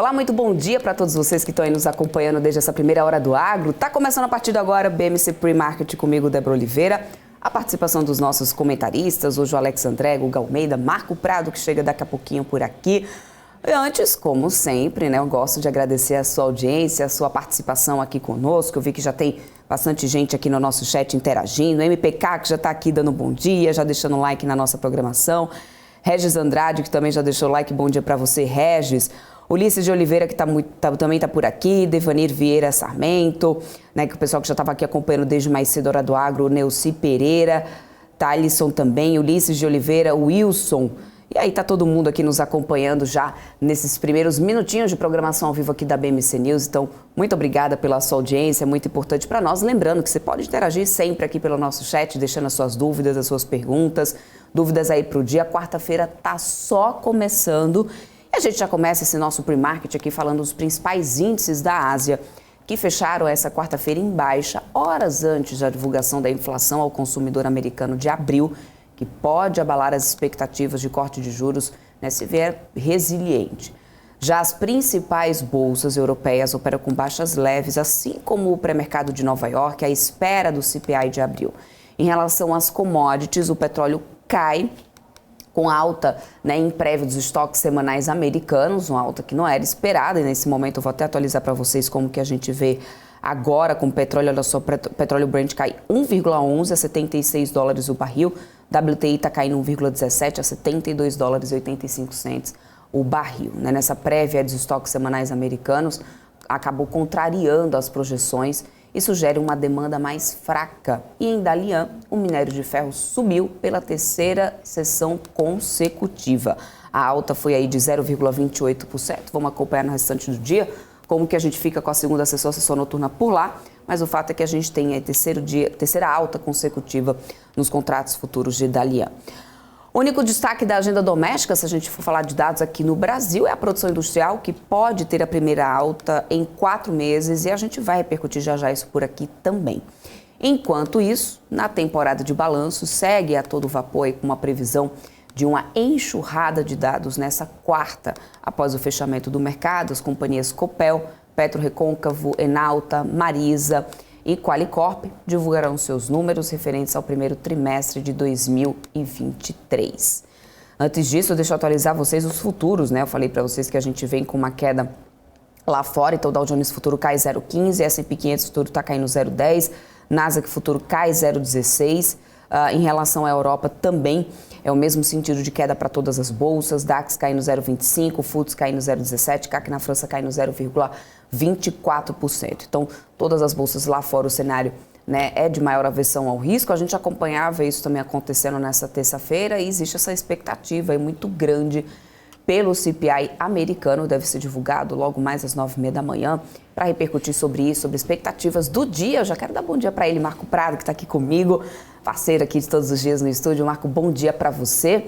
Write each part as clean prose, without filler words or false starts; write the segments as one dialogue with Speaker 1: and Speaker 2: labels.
Speaker 1: Olá, muito bom dia para todos vocês que estão aí nos acompanhando desde essa primeira hora do agro. Tá começando a partir de agora o BMC Pre-Market comigo, Débora Oliveira. A participação dos nossos comentaristas, hoje o Alex André, Guga Almeida, Marco Prado, que chega daqui a pouquinho por aqui. E antes, como sempre, né, eu gosto de agradecer a sua audiência, a sua participação aqui conosco. Eu vi que já tem bastante gente aqui no nosso chat interagindo. MPK, que já está aqui dando um bom dia, já deixando um like na nossa programação. Regis Andrade, que também já deixou o like, bom dia para você, Regis. Ulisses de Oliveira, que também está por aqui, Devanir Vieira Sarmento, né, que o pessoal que já estava aqui acompanhando desde mais cedo, Hora do Agro, Neuci Pereira, Thalisson também, Ulisses de Oliveira, Wilson. E aí tá todo mundo aqui nos acompanhando já nesses primeiros minutinhos de programação ao vivo aqui da BMC News. Então, muito obrigada pela sua audiência, é muito importante para nós. Lembrando que você pode interagir sempre aqui pelo nosso chat, deixando as suas dúvidas, as suas perguntas, dúvidas aí para o dia. Quarta-feira tá só começando. E a gente já começa esse nosso pre-market aqui falando dos principais índices da Ásia, que fecharam essa quarta-feira em baixa, horas antes da divulgação da inflação ao consumidor americano de abril, que pode abalar as expectativas de corte de juros, né, se vier resiliente. Já as principais bolsas europeias operam com baixas leves, assim como o pré-mercado de Nova York, à espera do CPI de abril. Em relação às commodities, o petróleo cai, com alta, né, em prévio dos estoques semanais americanos, uma alta que não era esperada, e nesse momento eu vou até atualizar para vocês como que a gente vê agora com o petróleo. Olha só, petróleo Brent cai 1,11 a 76 dólares o barril, WTI está caindo 1,17 a 72 dólares e 85 centos o barril. Né? Nessa prévia dos estoques semanais americanos, acabou contrariando as projeções. Isso gera uma demanda mais fraca. E em Dalian, o minério de ferro subiu pela terceira sessão consecutiva. A alta foi aí de 0,28%. Vamos acompanhar no restante do dia como que a gente fica com a segunda sessão noturna por lá. Mas o fato é que a gente tem aí terceira alta consecutiva nos contratos futuros de Dalian. O único destaque da agenda doméstica, se a gente for falar de dados aqui no Brasil, é a produção industrial, que pode ter a primeira alta em 4 meses, e a gente vai repercutir já isso por aqui também. Enquanto isso, na temporada de balanço, segue a todo vapor aí com uma previsão de uma enxurrada de dados nessa quarta, após o fechamento do mercado. As companhias Copel, PetroRecôncavo, Enalta, Marisa e Qualicorp divulgarão seus números referentes ao primeiro trimestre de 2023. Antes disso, deixa eu atualizar vocês os futuros, né? Eu falei para vocês que a gente vem com uma queda lá fora, então o Dow Jones Futuro cai 0,15, S&P 500 Futuro está caindo 0,10, Nasdaq Futuro cai 0,16. Em relação à Europa também é o mesmo sentido de queda para todas as bolsas, DAX caindo 0,25, FTSE caindo 0,17, CAC na França caindo 0,24%. Então, todas as bolsas lá fora, o cenário, né, é de maior aversão ao risco. A gente acompanhava isso também acontecendo nessa terça-feira e existe essa expectativa aí muito grande pelo CPI americano, deve ser divulgado logo mais às 9h30 da manhã, para repercutir sobre isso, sobre expectativas do dia. Eu já quero dar bom dia para ele, Marco Prado, que está aqui comigo, parceiro aqui de todos os dias no estúdio. Marco, bom dia para você.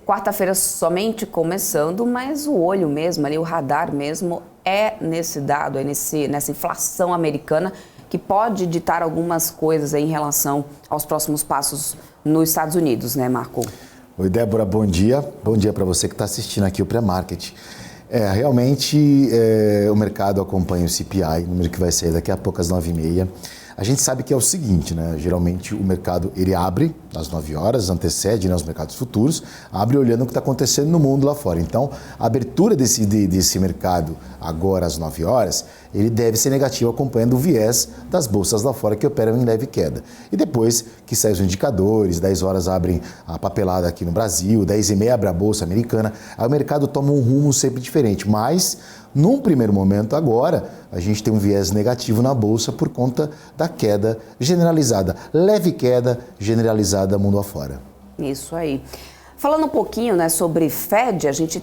Speaker 1: Quarta-feira somente começando, mas o olho mesmo, ali, o radar mesmo, é nesse dado, é nessa inflação americana, que pode ditar algumas coisas aí em relação aos próximos passos nos Estados Unidos, né, Marco?
Speaker 2: Oi, Débora, bom dia. Bom dia para você que está assistindo aqui o pré-market. Realmente, o mercado acompanha o CPI, número que vai sair daqui a pouco às 9h30. A gente sabe que é o seguinte, né? Geralmente o mercado ele abre às 9 horas, antecede, né, os mercados futuros, abre olhando o que está acontecendo no mundo lá fora. Então, a abertura desse mercado agora às 9 horas, ele deve ser negativo, acompanhando o viés das bolsas lá fora que operam em leve queda. E depois que saem os indicadores, 10 horas abrem a papelada aqui no Brasil, 10h30 abre a bolsa americana, aí o mercado toma um rumo sempre diferente, mas num primeiro momento agora, a gente tem um viés negativo na bolsa por conta da queda generalizada, leve queda generalizada mundo afora.
Speaker 1: Isso aí. Falando um pouquinho, né, sobre Fed, a gente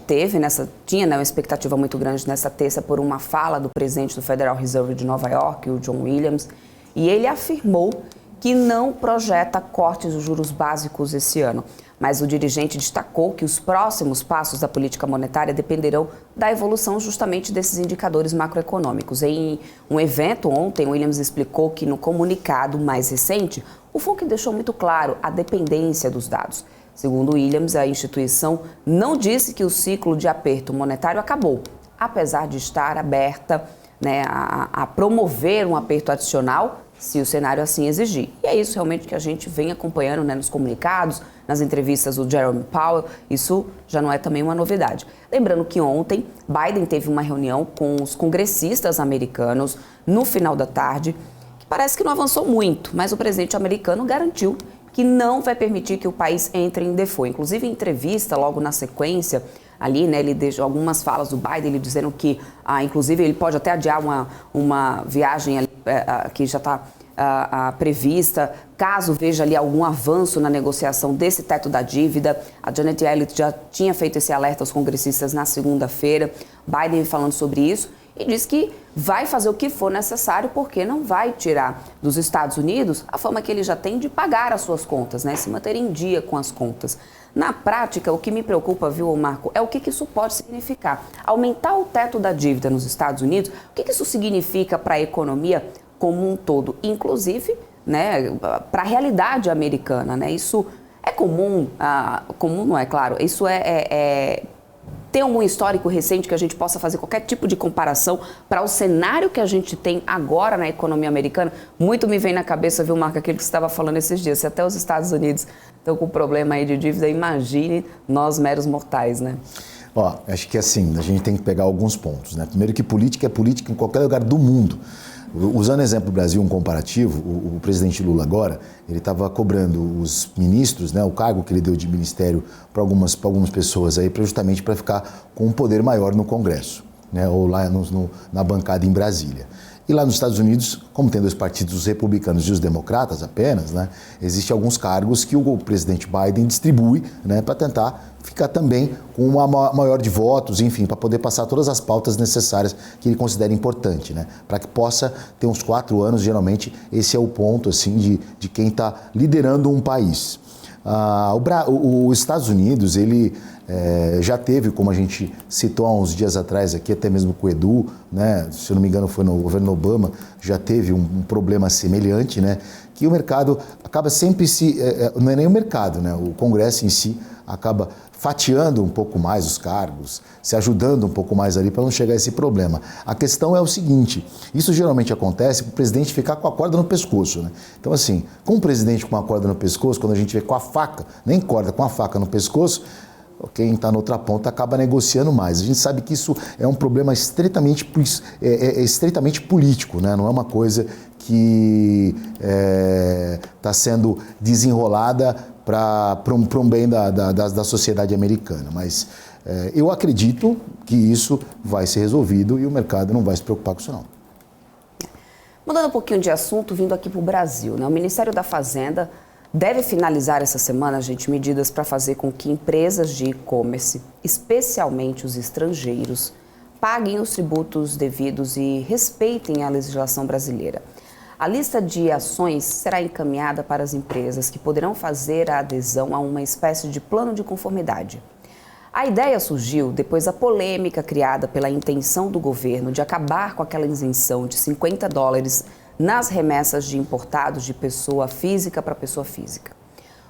Speaker 1: tinha, né, uma expectativa muito grande nessa terça por uma fala do presidente do Federal Reserve de Nova York, o John Williams, e ele afirmou que não projeta cortes dos juros básicos esse ano. Mas o dirigente destacou que os próximos passos da política monetária dependerão da evolução justamente desses indicadores macroeconômicos. Em um evento ontem, Williams explicou que no comunicado mais recente, o FONC deixou muito claro a dependência dos dados. Segundo Williams, a instituição não disse que o ciclo de aperto monetário acabou, apesar de estar aberta, né, a promover um aperto adicional, se o cenário assim exigir. E é isso realmente que a gente vem acompanhando, né, nos comunicados, nas entrevistas do Jerome Powell. Isso já não é também uma novidade. Lembrando que ontem Biden teve uma reunião com os congressistas americanos no final da tarde, que parece que não avançou muito, mas o presidente americano garantiu que não vai permitir que o país entre em default. Inclusive, em entrevista, logo na sequência, ali, né, ele deixou algumas falas do Biden, ele dizendo que, inclusive, ele pode até adiar uma viagem ali, que já está prevista, caso veja ali algum avanço na negociação desse teto da dívida. A Janet Yellen já tinha feito esse alerta aos congressistas na segunda-feira. Biden falando sobre isso e diz que vai fazer o que for necessário porque não vai tirar dos Estados Unidos a fama que ele já tem de pagar as suas contas, né, se manter em dia com as contas. Na prática, o que me preocupa, viu, Marco, é o que isso pode significar. Aumentar o teto da dívida nos Estados Unidos, o que isso significa para a economia como um todo, inclusive, né, para a realidade americana, né? Isso é comum, comum não é, claro, isso tem algum histórico recente que a gente possa fazer qualquer tipo de comparação para o cenário que a gente tem agora na economia americana? Muito me vem na cabeça, viu, Marco, aquilo que você estava falando esses dias, se até os Estados Unidos estão com problema aí de dívida, imagine nós meros mortais, né?
Speaker 2: Ó, acho que assim, a gente tem que pegar alguns pontos, né? Primeiro que política é política em qualquer lugar do mundo. Usando o exemplo do Brasil, um comparativo, o presidente Lula agora, ele estava cobrando os ministros, né, o cargo que ele deu de ministério para algumas pessoas aí, justamente para ficar com um poder maior no Congresso, né, ou lá na bancada em Brasília. E lá nos Estados Unidos, como tem dois partidos, os republicanos e os democratas apenas, né, existem alguns cargos que o presidente Biden distribui, né, para tentar ficar também com uma maior de votos, enfim, para poder passar todas as pautas necessárias que ele considera importante, né, para que possa ter uns 4 anos, geralmente esse é o ponto assim, de quem está liderando um país. Os Estados Unidos, ele já teve, como a gente citou há uns dias atrás aqui, até mesmo com o Edu, né, se eu não me engano foi no governo Obama, já teve um problema semelhante, né, que o mercado acaba sempre não é nem o mercado, né, o Congresso em si acaba fatiando um pouco mais os cargos, se ajudando um pouco mais ali para não chegar a esse problema. A questão é o seguinte, isso geralmente acontece para o presidente ficar com a corda no pescoço, né? Então assim, com o presidente com a corda no pescoço, quando a gente vê com a faca, nem corda, com a faca no pescoço, quem está na outra ponta acaba negociando mais. A gente sabe que isso é um problema estritamente político, né? Não é uma coisa que está sendo desenrolada para um bem da sociedade americana. Mas eu acredito que isso vai ser resolvido e o mercado não vai se preocupar com isso não.
Speaker 1: Mudando um pouquinho de assunto, vindo aqui para o Brasil, né? O Ministério da Fazenda deve finalizar essa semana, gente, medidas para fazer com que empresas de e-commerce, especialmente os estrangeiros, paguem os tributos devidos e respeitem a legislação brasileira. A lista de ações será encaminhada para as empresas que poderão fazer a adesão a uma espécie de plano de conformidade. A ideia surgiu depois da polêmica criada pela intenção do governo de acabar com aquela isenção de $50 nas remessas de importados de pessoa física para pessoa física.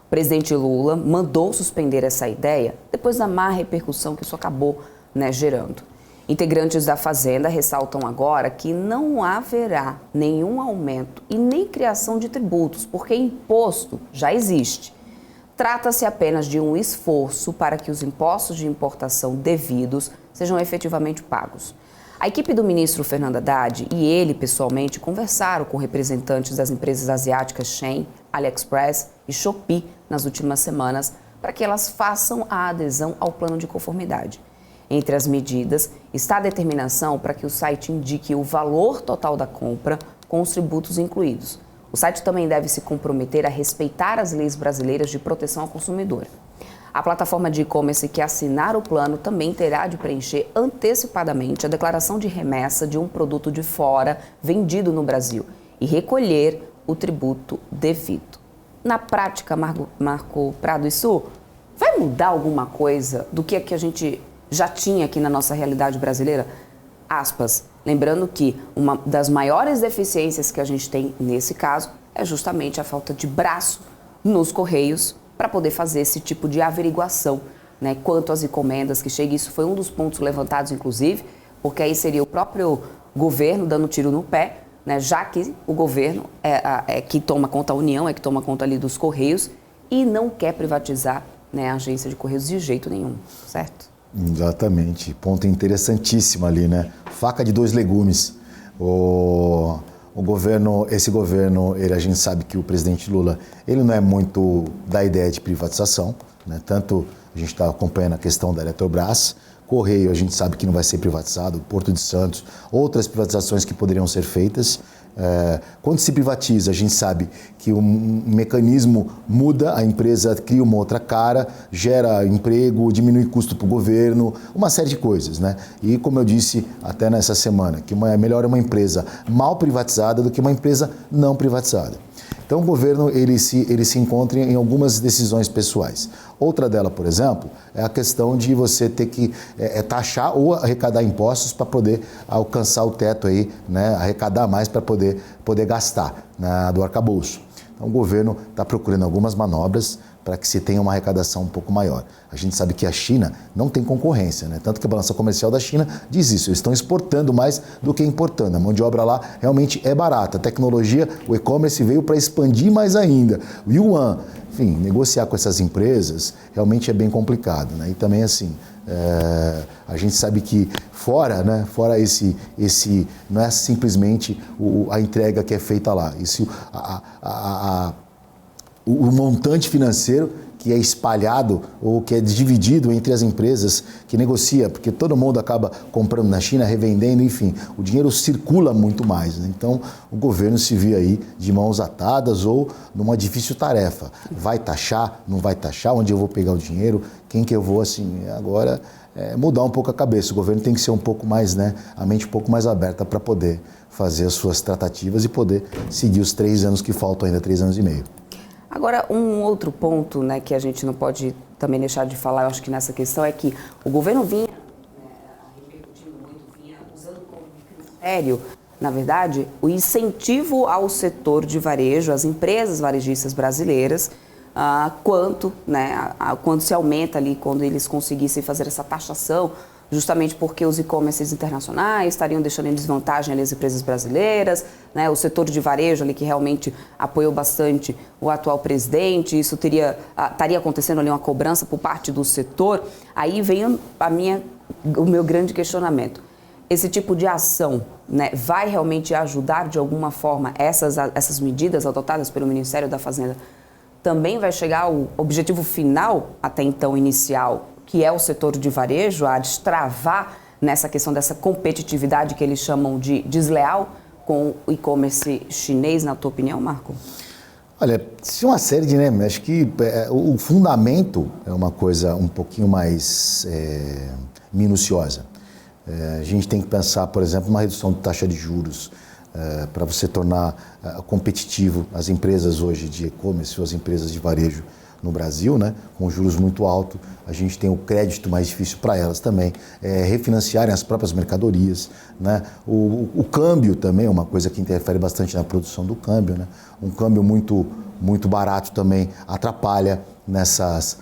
Speaker 1: O presidente Lula mandou suspender essa ideia depois da má repercussão que isso acabou, né, gerando. Integrantes da Fazenda ressaltam agora que não haverá nenhum aumento e nem criação de tributos, porque imposto já existe. Trata-se apenas de um esforço para que os impostos de importação devidos sejam efetivamente pagos. A equipe do ministro Fernando Haddad e ele, pessoalmente, conversaram com representantes das empresas asiáticas Shein, AliExpress e Shopee nas últimas semanas para que elas façam a adesão ao plano de conformidade. Entre as medidas está a determinação para que o site indique o valor total da compra com os tributos incluídos. O site também deve se comprometer a respeitar as leis brasileiras de proteção ao consumidor. A plataforma de e-commerce que assinar o plano também terá de preencher antecipadamente a declaração de remessa de um produto de fora vendido no Brasil e recolher o tributo devido. Na prática, Marco Prado, isso vai mudar alguma coisa do que a gente já tinha aqui na nossa realidade brasileira? Aspas. Lembrando que uma das maiores deficiências que a gente tem nesse caso é justamente a falta de braço nos Correios para poder fazer esse tipo de averiguação, né, quanto às encomendas que chegam. Isso foi um dos pontos levantados, inclusive, porque aí seria o próprio governo dando tiro no pé, né, já que o governo é que toma conta, a União é que toma conta ali dos Correios e não quer privatizar, né, a agência de Correios de jeito nenhum, certo?
Speaker 2: Exatamente, ponto interessantíssimo ali, né? Faca de dois legumes. Esse governo, a gente sabe que o presidente Lula, ele não é muito da ideia de privatização, né? Tanto a gente está acompanhando a questão da Eletrobras, Correio a gente sabe que não vai ser privatizado, Porto de Santos, outras privatizações que poderiam ser feitas. Quando se privatiza, a gente sabe que um mecanismo muda, a empresa cria uma outra cara, gera emprego, diminui custo para o governo, uma série de coisas, né? E como eu disse até nessa semana, que é melhor uma empresa mal privatizada do que uma empresa não privatizada. Então o governo ele se encontra em algumas decisões pessoais. Outra dela, por exemplo, é a questão de você ter que taxar ou arrecadar impostos para poder alcançar o teto aí, né? Arrecadar mais para poder gastar, né, do arcabouço. Então o governo está procurando algumas manobras para que se tenha uma arrecadação um pouco maior. A gente sabe que a China não tem concorrência, né? Tanto que a balança comercial da China diz isso, eles estão exportando mais do que importando. A mão de obra lá realmente é barata. A tecnologia, o e-commerce veio para expandir mais ainda. O Yuan, enfim, negociar com essas empresas realmente é bem complicado, né? E também assim, a gente sabe que fora esse não é simplesmente a entrega que é feita lá. Isso, o montante financeiro que é espalhado ou que é dividido entre as empresas que negocia, porque todo mundo acaba comprando na China, revendendo, enfim, o dinheiro circula muito mais, né? Então o governo se vê aí de mãos atadas ou numa difícil tarefa. Vai taxar, não vai taxar, onde eu vou pegar o dinheiro, quem que eu vou, assim, agora mudar um pouco a cabeça. O governo tem que ser um pouco mais, né, a mente um pouco mais aberta para poder fazer as suas tratativas e poder seguir os 3 anos que faltam ainda, 3 anos e meio.
Speaker 1: Agora, um outro ponto, né, que a gente não pode também deixar de falar, eu acho que nessa questão, é que o governo vinha repercutindo muito, vinha usando como critério, na verdade, o incentivo ao setor de varejo, às empresas varejistas brasileiras, quanto se aumenta ali, quando eles conseguissem fazer essa taxação, justamente porque os e-commerces internacionais estariam deixando em desvantagem ali as empresas brasileiras, né? O setor de varejo ali que realmente apoiou bastante o atual presidente, isso estaria acontecendo ali uma cobrança por parte do setor. Aí vem o meu grande questionamento. Esse tipo de ação, né, vai realmente ajudar de alguma forma essas medidas adotadas pelo Ministério da Fazenda? Também vai chegar ao objetivo final, até então inicial, que é o setor de varejo, a destravar nessa questão dessa competitividade que eles chamam de desleal com o e-commerce chinês, na tua opinião, Marco?
Speaker 2: Olha, isso é uma série de, né, acho que o fundamento é uma coisa um pouquinho mais minuciosa. A gente tem que pensar, por exemplo, uma redução de taxa de juros, para você tornar competitivo as empresas hoje de e-commerce ou as empresas de varejo no Brasil, né, com juros muito altos, a gente tem o crédito mais difícil para elas também, refinanciarem as próprias mercadorias, né, o câmbio também é uma coisa que interfere bastante na produção do câmbio, né, um câmbio muito, muito barato também atrapalha nessas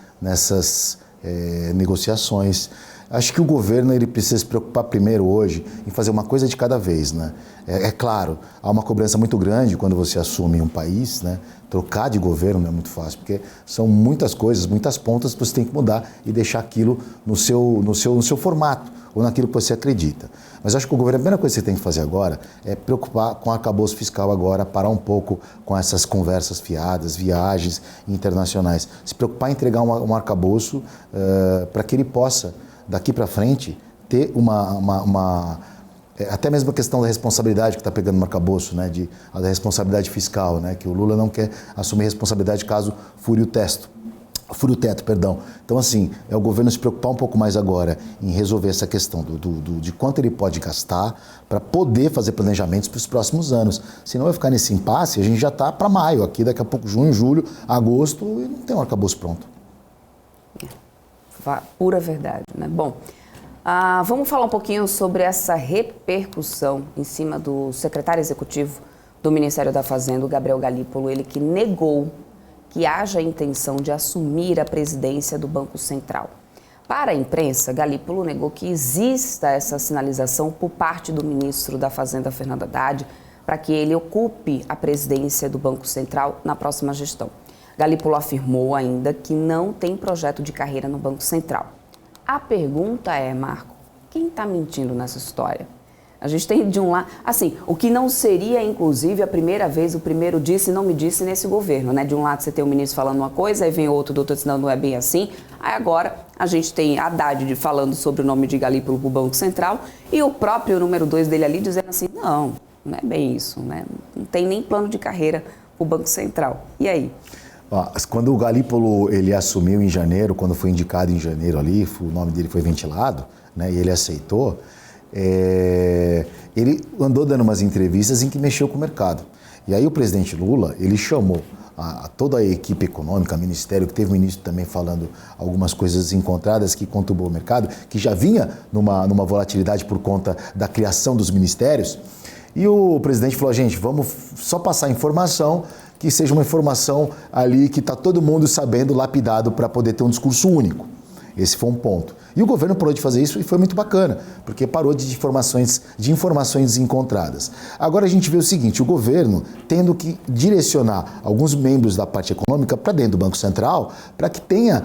Speaker 2: negociações. Acho que o governo ele precisa se preocupar primeiro hoje em fazer uma coisa de cada vez, né? É claro, há uma cobrança muito grande quando você assume um país, né? Trocar de governo não é muito fácil, porque são muitas coisas, muitas pontas que você tem que mudar e deixar aquilo no seu formato ou naquilo que você acredita. Mas acho que o governo, a primeira coisa que você tem que fazer agora é preocupar com o arcabouço fiscal agora, parar um pouco com essas conversas fiadas, viagens internacionais. Se preocupar em entregar um arcabouço para que ele possa, daqui para frente, ter até mesmo a questão da responsabilidade que está pegando no arcabouço, né, da responsabilidade fiscal, né, que o Lula não quer assumir responsabilidade caso fure o teto. Então, assim, é o governo se preocupar um pouco mais agora em resolver essa questão de quanto ele pode gastar para poder fazer planejamentos para os próximos anos. Senão vai ficar nesse impasse, a gente já está para maio, aqui daqui a pouco junho, julho, agosto, e não tem um arcabouço pronto.
Speaker 1: Pura verdade, né? Bom, vamos falar um pouquinho sobre essa repercussão em cima do secretário executivo do Ministério da Fazenda, o Gabriel Galípolo, ele que negou que haja a intenção de assumir a presidência do Banco Central. Para a imprensa, Galípolo negou que exista essa sinalização por parte do ministro da Fazenda, Fernando Haddad, para que ele ocupe a presidência do Banco Central na próxima gestão. Galípolo afirmou ainda que não tem projeto de carreira no Banco Central. A pergunta é, Marco, quem está mentindo nessa história? A gente tem de um lado, assim, o que não seria, inclusive, a primeira vez, o primeiro disse e não me disse nesse governo, né? De um lado você tem o ministro falando uma coisa, aí vem outro, doutor dizendo não é bem assim. Aí agora a gente tem Haddad falando sobre o nome de Galípolo para o Banco Central e o próprio número 2 dele ali dizendo assim, não é bem isso, né? Não tem nem plano de carreira para o Banco Central. E aí?
Speaker 2: Quando o Galípolo ele assumiu em janeiro, quando foi indicado em janeiro ali, o nome dele foi ventilado, né? E ele aceitou. Ele andou dando umas entrevistas em que mexeu com o mercado. E aí o presidente Lula, ele chamou toda a equipe econômica, ministério, que teve um ministro também falando algumas coisas encontradas que conturbou o mercado, que já vinha numa volatilidade por conta da criação dos ministérios. E o presidente falou, gente, vamos só passar informação, que seja uma informação ali que está todo mundo sabendo, lapidado, para poder ter um discurso único. Esse foi um ponto. E o governo parou de fazer isso e foi muito bacana, porque parou de informações desencontradas. Agora a gente vê o seguinte, o governo tendo que direcionar alguns membros da parte econômica para dentro do Banco Central, para que tenha,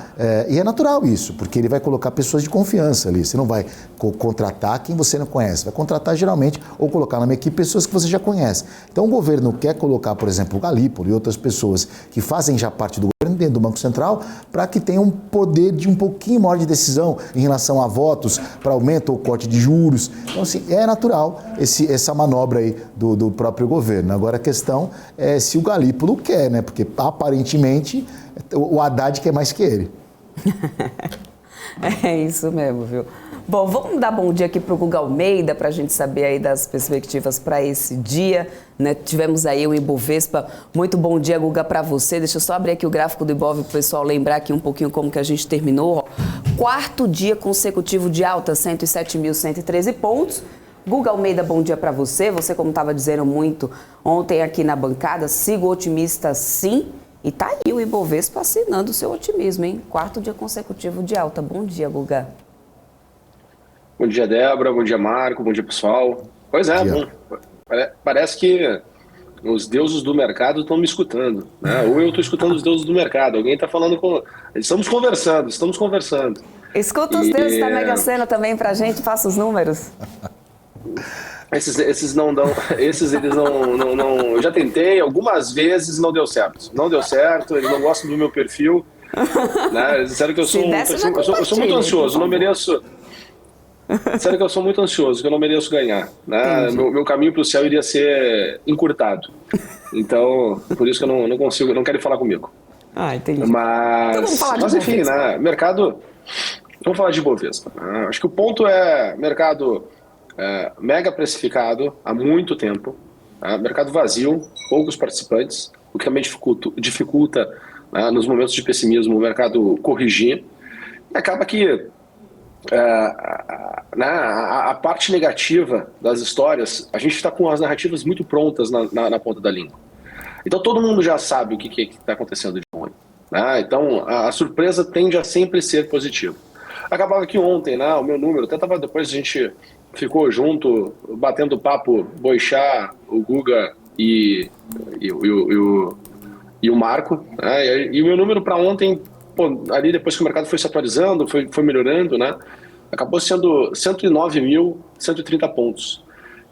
Speaker 2: e é natural isso, porque ele vai colocar pessoas de confiança ali, você não vai contratar quem você não conhece, vai contratar geralmente ou colocar na minha equipe pessoas que você já conhece. Então o governo quer colocar, por exemplo, o Galípolo e outras pessoas que fazem já parte do governo dentro do Banco Central, para que tenha um poder de um pouquinho maior de decisão em relação a votos para aumento ou corte de juros. Então, assim, é natural essa manobra aí do próprio governo. Agora, a questão é se o Galípolo quer, né? Porque, aparentemente, o Haddad quer mais que ele.
Speaker 1: É isso mesmo, viu? Bom, vamos dar bom dia aqui para o Guga Almeida, para a gente saber aí das perspectivas para esse dia, né? Tivemos aí o Ibovespa. Muito bom dia, Guga, para você. Deixa eu só abrir aqui o gráfico do Ibov para o pessoal lembrar aqui um pouquinho como que a gente terminou. Quarto dia consecutivo de alta, 107.113 pontos. Guga Almeida, bom dia para você. Você, como estava dizendo muito ontem aqui na bancada, sigo otimista sim. E tá aí o Ibovespa assinando o seu otimismo, hein? Quarto dia consecutivo de alta. Bom dia, Guga.
Speaker 3: Bom dia, Débora. Bom dia, Marco. Bom dia, pessoal. Pois é, bom, parece que os deuses do mercado estão me escutando, né? Ou eu estou escutando os deuses do mercado. Alguém está falando com... Estamos conversando.
Speaker 1: Escuta os deuses da Mega Sena também pra gente, faça os números.
Speaker 3: Esses não dão... Esses eles não... Eu já tentei algumas vezes, não deu certo. Não deu certo, eles não gostam do meu perfil. Né? Eles disseram que eu sou muito ansioso, não mereço... Sério que eu sou muito ansioso, que eu não mereço ganhar, né? Meu caminho para o céu iria ser encurtado. Então, por isso que eu não consigo, não quero falar comigo.
Speaker 1: Entendi.
Speaker 3: Mas enfim, né? Mercado... Vamos falar de Ibovespa. Acho que o ponto é mercado mega precificado há muito tempo, mercado vazio, poucos participantes, o que também dificulta nos momentos de pessimismo o mercado corrigir. E acaba que a parte negativa das histórias, a gente está com as narrativas muito prontas na ponta da língua. Então todo mundo já sabe o que está acontecendo de ruim. Né? Então a surpresa tende a sempre ser positiva. Acabava que ontem, o meu número, até tava, depois a gente ficou junto, batendo papo, Boixá, o Guga e o Marco. Né? E o meu número para ontem, ali depois que o mercado foi se atualizando, foi melhorando, né? Acabou sendo 109.130 pontos.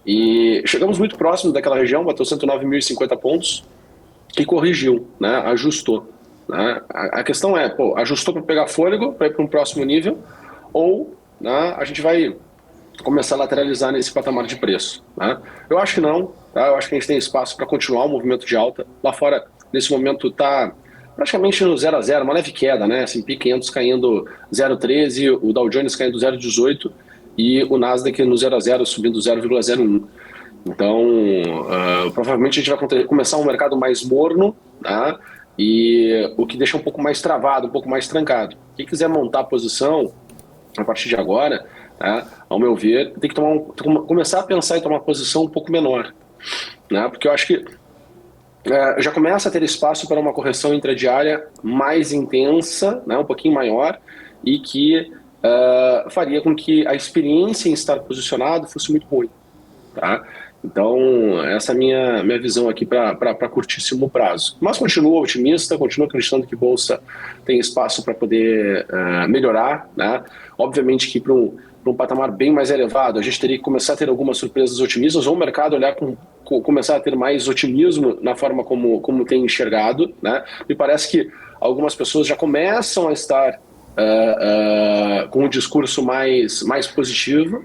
Speaker 3: E chegamos muito próximo daquela região, bateu 109.050 pontos e corrigiu, né? Ajustou. Né? A questão é, ajustou para pegar fôlego, para ir para um próximo nível, ou a gente vai começar a lateralizar nesse patamar de preço. Né? Eu acho que não, tá? Eu acho que a gente tem espaço para continuar o movimento de alta. Lá fora, nesse momento, está praticamente no 0 a 0, uma leve queda, né? S&P 500 caindo 0,13, o Dow Jones caindo 0,18 e o Nasdaq no 0 a 0 subindo 0,01. Então, provavelmente a gente vai começar um mercado mais morno, tá? E o que deixa um pouco mais travado, um pouco mais trancado. Quem quiser montar a posição a partir de agora, tá? Ao meu ver, tem que começar a pensar em tomar uma posição um pouco menor, né? Porque eu acho que já começa a ter espaço para uma correção intradiária mais intensa, né, um pouquinho maior, e que faria com que a experiência em estar posicionado fosse muito ruim, tá? Então, essa é a minha visão aqui para curtíssimo prazo. Mas continuo otimista, continuo acreditando que Bolsa tem espaço para poder melhorar, né? Obviamente que para um patamar bem mais elevado, a gente teria que começar a ter algumas surpresas otimistas, ou o mercado olhar começar a ter mais otimismo na forma como tem enxergado, né? Me parece que algumas pessoas já começam a estar com um discurso mais positivo,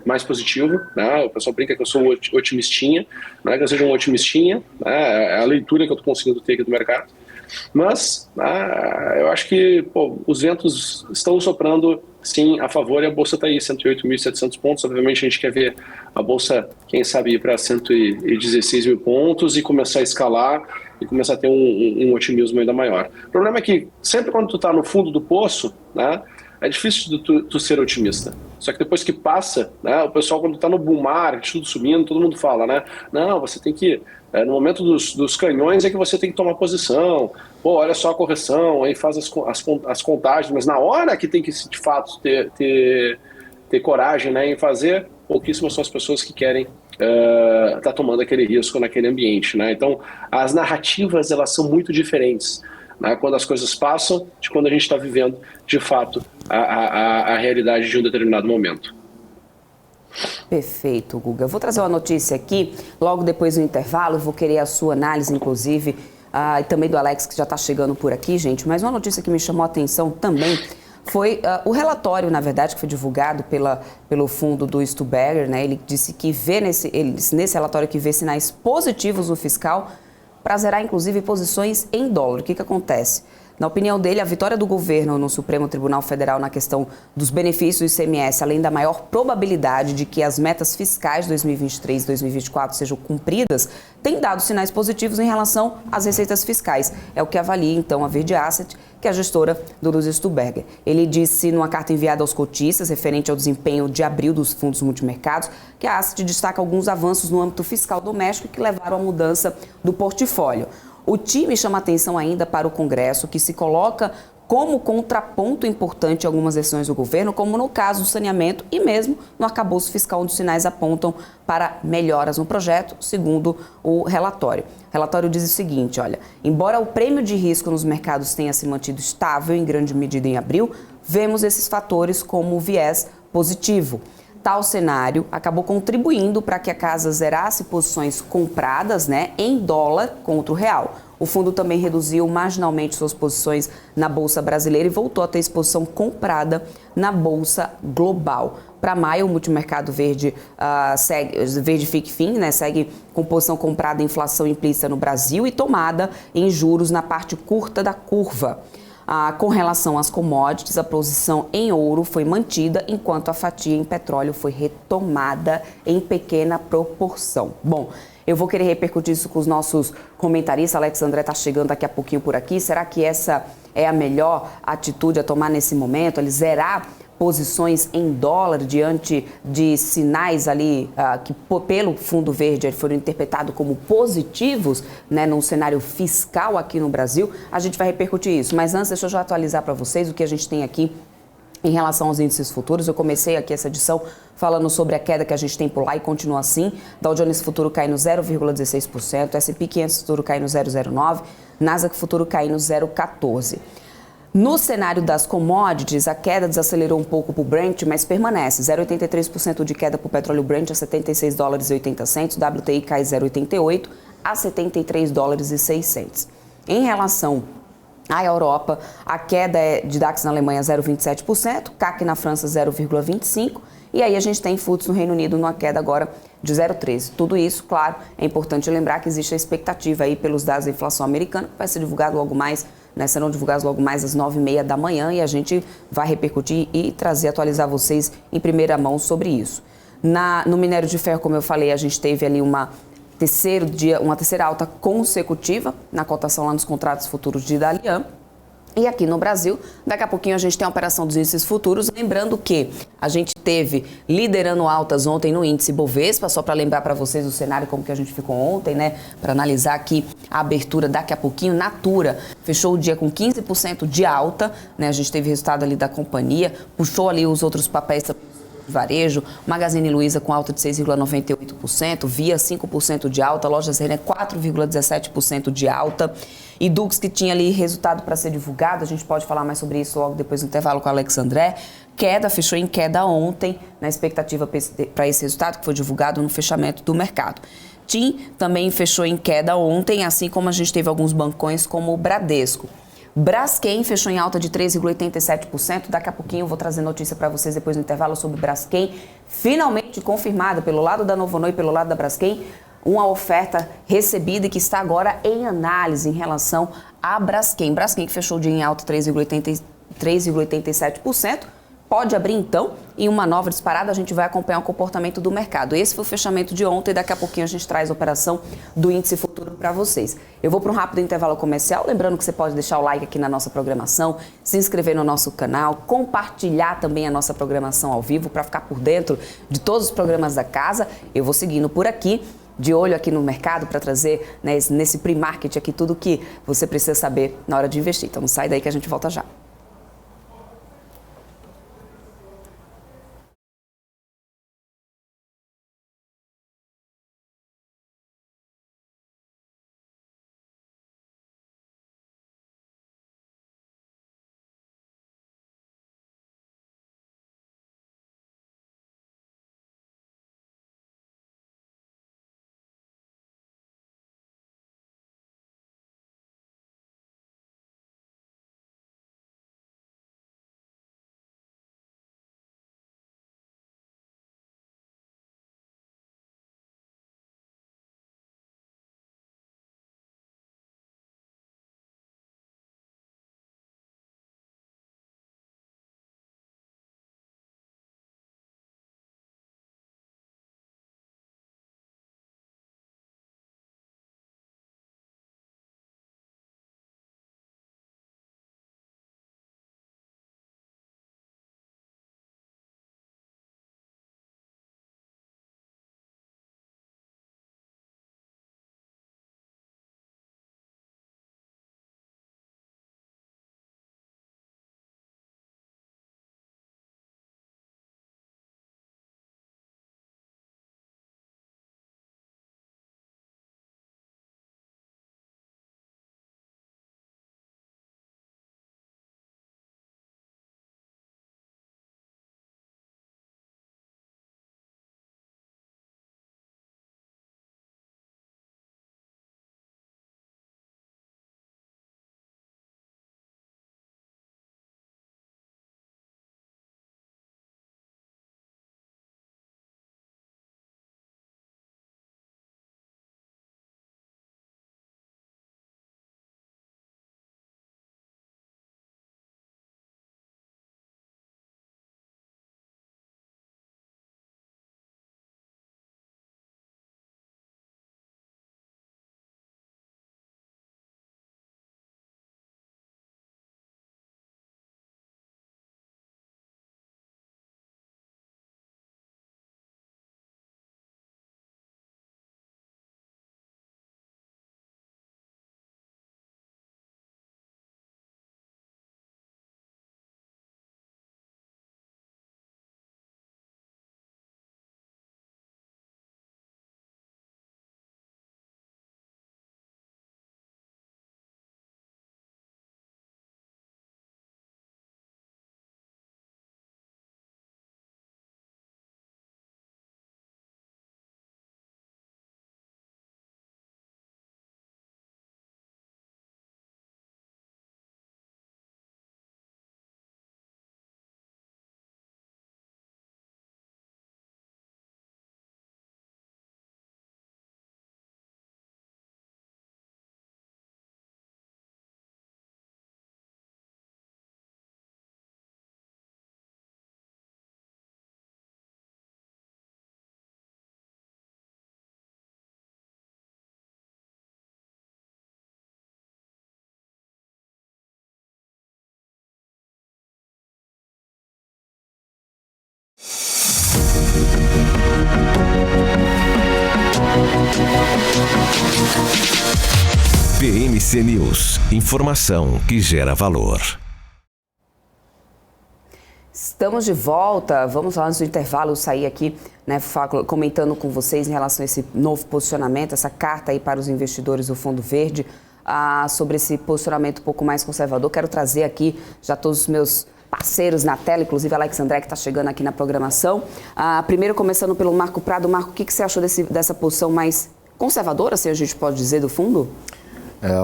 Speaker 3: né? O pessoal brinca que eu sou um otimistinha, não é que eu seja um otimistinha, né? É a leitura que eu estou conseguindo ter aqui do mercado. Mas eu acho que os ventos estão soprando, sim, a favor, e a Bolsa está aí, 108.700 pontos. Obviamente a gente quer ver a Bolsa, quem sabe, ir para 116 mil pontos e começar a escalar e começar a ter um otimismo ainda maior. O problema é que sempre quando tu está no fundo do poço, né, é difícil tu ser otimista. Só que depois que passa, né, o pessoal quando está no bull market, tudo subindo, todo mundo fala, né? Não, você tem que, no momento dos canhões é que você tem que tomar posição. Pô, olha só a correção, aí faz as contagens, mas na hora que tem que, de fato, ter coragem, né, em fazer, pouquíssimas são as pessoas que querem tá tomando aquele risco naquele ambiente, né? Então, as narrativas, elas são muito diferentes, né, quando as coisas passam, de quando a gente está vivendo, de fato, a realidade de um determinado momento.
Speaker 1: Perfeito, Guga. Eu vou trazer uma notícia aqui, logo depois do intervalo, vou querer a sua análise, inclusive, e também do Alex, que já está chegando por aqui, gente, mas uma notícia que me chamou a atenção também foi o relatório, na verdade, que foi divulgado pelo fundo do Stuberger, né? Ele disse que vê nesse relatório que vê sinais positivos no fiscal para zerar, inclusive, posições em dólar. O que acontece? Na opinião dele, a vitória do governo no Supremo Tribunal Federal na questão dos benefícios do ICMS, além da maior probabilidade de que as metas fiscais 2023 e 2024 sejam cumpridas, tem dado sinais positivos em relação às receitas fiscais. É o que avalia, então, a Verde Asset, que é a gestora do Luz Stuberger. Ele disse numa carta enviada aos cotistas, referente ao desempenho de abril dos fundos multimercados, que a Asset destaca alguns avanços no âmbito fiscal doméstico que levaram à mudança do portfólio. O time chama atenção ainda para o Congresso, que se coloca como contraponto importante em algumas decisões do governo, como no caso do saneamento e mesmo no arcabouço fiscal, onde os sinais apontam para melhoras no projeto, segundo o relatório. O relatório diz o seguinte, olha, embora o prêmio de risco nos mercados tenha se mantido estável em grande medida em abril, vemos esses fatores como viés positivo. Tal cenário acabou contribuindo para que a casa zerasse posições compradas, né, em dólar contra o real. O fundo também reduziu marginalmente suas posições na Bolsa Brasileira e voltou a ter exposição comprada na Bolsa Global. Para maio, o multimercado verde FICFIN, né, segue com posição comprada em inflação implícita no Brasil e tomada em juros na parte curta da curva. Com relação às commodities, a posição em ouro foi mantida, enquanto a fatia em petróleo foi retomada em pequena proporção. Bom, eu vou querer repercutir isso com os nossos comentaristas. Alex André está chegando daqui a pouquinho por aqui. Será que essa é a melhor atitude a tomar nesse momento? Ele zerar posições em dólar diante de sinais ali que pelo Fundo Verde foram interpretados como positivos, né, num cenário fiscal aqui no Brasil. A gente vai repercutir isso, mas antes deixa eu já atualizar para vocês o que a gente tem aqui em relação aos índices futuros. Eu comecei aqui essa edição falando sobre a queda que a gente tem por lá e continua assim. Dow Jones Futuro caindo 0,16%, S&P 500 Futuro caindo 0,09%, Nasdaq Futuro caindo 0,14%. No cenário das commodities, a queda desacelerou um pouco para o Brent, mas permanece. 0,83% de queda para o petróleo Brent a $76,80. WTI cai 0,88 a $73,06. Em relação à Europa, a queda é de DAX na Alemanha 0,27%, CAC na França 0,25%. E aí a gente tem FTSE no Reino Unido numa queda agora de 0,13%. Tudo isso, claro, é importante lembrar que existe a expectativa aí pelos dados da inflação americana, que vai ser divulgado logo mais, né, serão divulgados logo mais às 9h30 da manhã e a gente vai repercutir e atualizar vocês em primeira mão sobre isso. No minério de ferro, como eu falei, a gente teve ali uma terceira alta consecutiva na cotação lá nos contratos futuros de Dalian. E aqui no Brasil, daqui a pouquinho a gente tem a operação dos índices futuros, lembrando que a gente teve liderando altas ontem no índice Bovespa, só para lembrar para vocês o cenário como que a gente ficou ontem, né, para analisar aqui a abertura daqui a pouquinho. Natura fechou o dia com 15% de alta, né, a gente teve resultado ali da companhia, puxou ali os outros papéis varejo, Magazine Luiza com alta de 6,98%, Via 5% de alta, Lojas Renner 4,17% de alta, e Dux, que tinha ali resultado para ser divulgado, a gente pode falar mais sobre isso logo depois do intervalo com o Alex André. Queda, fechou em queda ontem, na expectativa para esse resultado que foi divulgado no fechamento do mercado. TIM também fechou em queda ontem, assim como a gente teve alguns bancões como o Bradesco. Braskem fechou em alta de 3,87%. Daqui a pouquinho eu vou trazer notícia para vocês depois do intervalo sobre Braskem. Finalmente confirmada pelo lado da Novonô e pelo lado da Braskem, uma oferta recebida e que está agora em análise em relação a Braskem. Braskem que fechou o dia em alta 3,87%. Pode abrir então em uma nova disparada, a gente vai acompanhar o comportamento do mercado. Esse foi o fechamento de ontem, daqui a pouquinho a gente traz a operação do índice futuro para vocês. Eu vou para um rápido intervalo comercial, lembrando que você pode deixar o like aqui na nossa programação, se inscrever no nosso canal, compartilhar também a nossa programação ao vivo para ficar por dentro de todos os programas da casa. Eu vou seguindo por aqui, de olho aqui no mercado para trazer, né, nesse pre-market aqui tudo que você precisa saber na hora de investir. Então não sai daí que a gente volta já.
Speaker 4: BMC News, informação que gera valor.
Speaker 1: Estamos de volta, vamos lá antes do intervalo sair aqui, né, comentando com vocês em relação a esse novo posicionamento, essa carta aí para os investidores do Fundo Verde, sobre esse posicionamento um pouco mais conservador. Quero trazer aqui já todos os meus parceiros na tela, inclusive Alex André, que está chegando aqui na programação. Primeiro, começando pelo Marco Prado. Marco, o que você achou dessa posição mais conservadora, se a gente pode dizer, do fundo?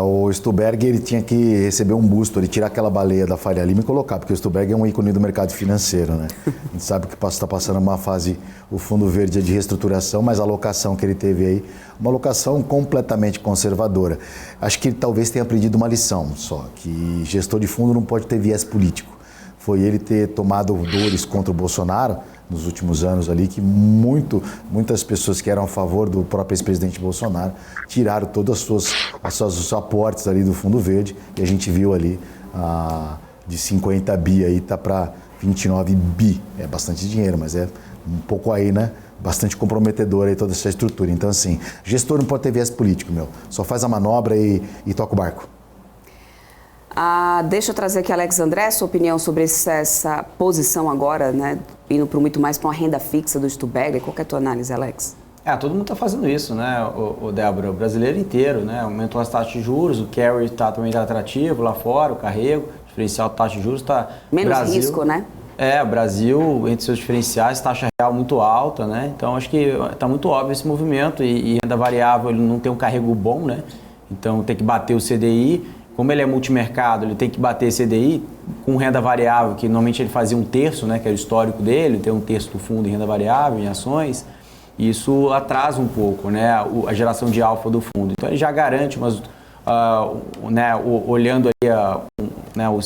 Speaker 2: O Stuberg, ele tinha que receber um busto, ele tirar aquela baleia da Faria Lima e colocar, porque o Stuberg é um ícone do mercado financeiro, né? A gente sabe que está passando uma fase, o Fundo Verde é de reestruturação, mas a alocação que ele teve aí, uma alocação completamente conservadora. Acho que ele talvez tenha aprendido uma lição só, que gestor de fundo não pode ter viés político. Foi ele ter tomado dores contra o Bolsonaro nos últimos anos ali, que muitas pessoas que eram a favor do próprio ex-presidente Bolsonaro tiraram todos os aportes ali do Fundo Verde, e a gente viu ali de 50 bi aí tá para 29 bi. É bastante dinheiro, mas é um pouco aí, né? Bastante comprometedor aí toda essa estrutura. Então, assim, gestor não pode ter viés político, só faz a manobra e toca o barco.
Speaker 1: Deixa eu trazer aqui, Alex André, sua opinião sobre essa posição agora, né, indo muito mais para uma renda fixa do Stuberger. Qual que é a tua análise, Alex?
Speaker 5: Todo mundo está fazendo isso, né, o Débora, o brasileiro inteiro, né, aumentou as taxas de juros, o carry também está atrativo lá fora, o carrego, o diferencial de taxa de juros está...
Speaker 1: Menos risco, né?
Speaker 5: O Brasil, entre seus diferenciais, taxa real muito alta, né, então acho que está muito óbvio esse movimento e renda variável, ele não tem um carrego bom, né, então tem que bater o CDI. Como ele é multimercado, ele tem que bater CDI com renda variável, que normalmente ele fazia 1/3, né, que é o histórico dele, tem 1/3 do fundo em renda variável, em ações. Isso atrasa um pouco, né, a geração de alfa do fundo. Então ele já garante, olhando aí o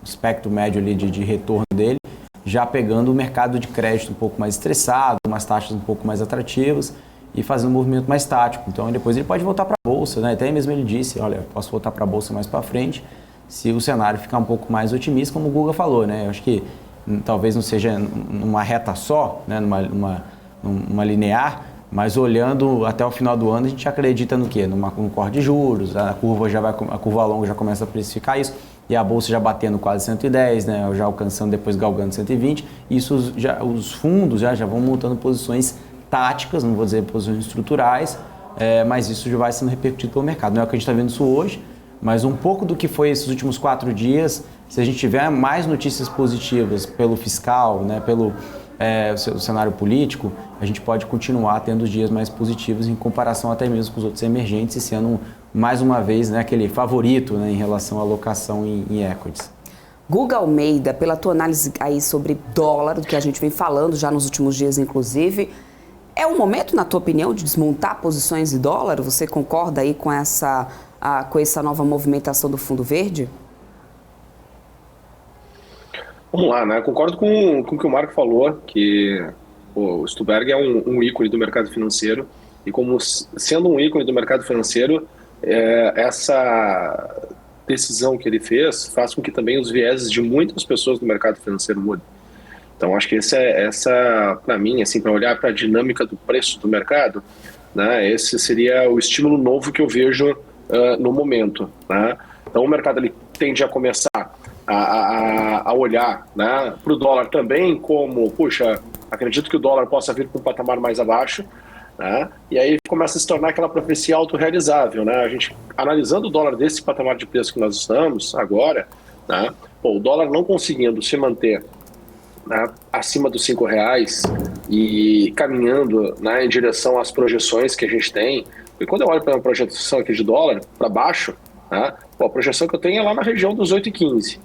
Speaker 5: espectro médio ali de retorno dele, já pegando o mercado de crédito um pouco mais estressado, umas taxas um pouco mais atrativas, e fazendo um movimento mais tático. Então depois ele pode voltar para a bolsa, né? Até mesmo ele disse, olha, posso voltar para a bolsa mais para frente se o cenário ficar um pouco mais otimista, como o Guga falou, né? Eu acho que talvez não seja numa reta só, né? numa linear, mas olhando até o final do ano, a gente acredita no quê? No corte de juros, a curva longa já começa a precificar isso, e a bolsa já batendo quase 110, né? Já alcançando, depois galgando 120, isso os fundos já vão montando posições táticas, não vou dizer posições estruturais, mas isso já vai sendo repercutido pelo mercado. Não é o que a gente está vendo isso hoje, mas um pouco do que foi esses últimos 4 dias, se a gente tiver mais notícias positivas pelo fiscal, né, pelo cenário político, a gente pode continuar tendo dias mais positivos em comparação até mesmo com os outros emergentes, e sendo mais uma vez, né, aquele favorito, né, em relação à alocação em equities.
Speaker 1: Guga Almeida, pela tua análise aí sobre dólar, do que a gente vem falando já nos últimos dias, inclusive, é o momento, na tua opinião, de desmontar posições de dólar? Você concorda aí com essa nova movimentação do Fundo Verde?
Speaker 3: Vamos lá, né? Concordo com o que o Marco falou, que o Stuberg é um ícone do mercado financeiro, e como sendo um ícone do mercado financeiro, essa decisão que ele faz com que também os vieses de muitas pessoas do mercado financeiro mudem. Então, acho que essa para mim, assim, para olhar para a dinâmica do preço do mercado, né, esse seria o estímulo novo que eu vejo no momento, né? Então, o mercado ele tende a começar a olhar, né, para o dólar também como, puxa, acredito que o dólar possa vir para um patamar mais abaixo, né? E aí começa a se tornar aquela profecia autorrealizável, né? A gente, analisando o dólar desse patamar de preço que nós estamos agora, né, o dólar não conseguindo se manter, né, acima dos R$5 e caminhando, né, em direção às projeções que a gente tem. E quando eu olho para uma projeção aqui de dólar para baixo, né, a projeção que eu tenho é lá na região dos 8,15.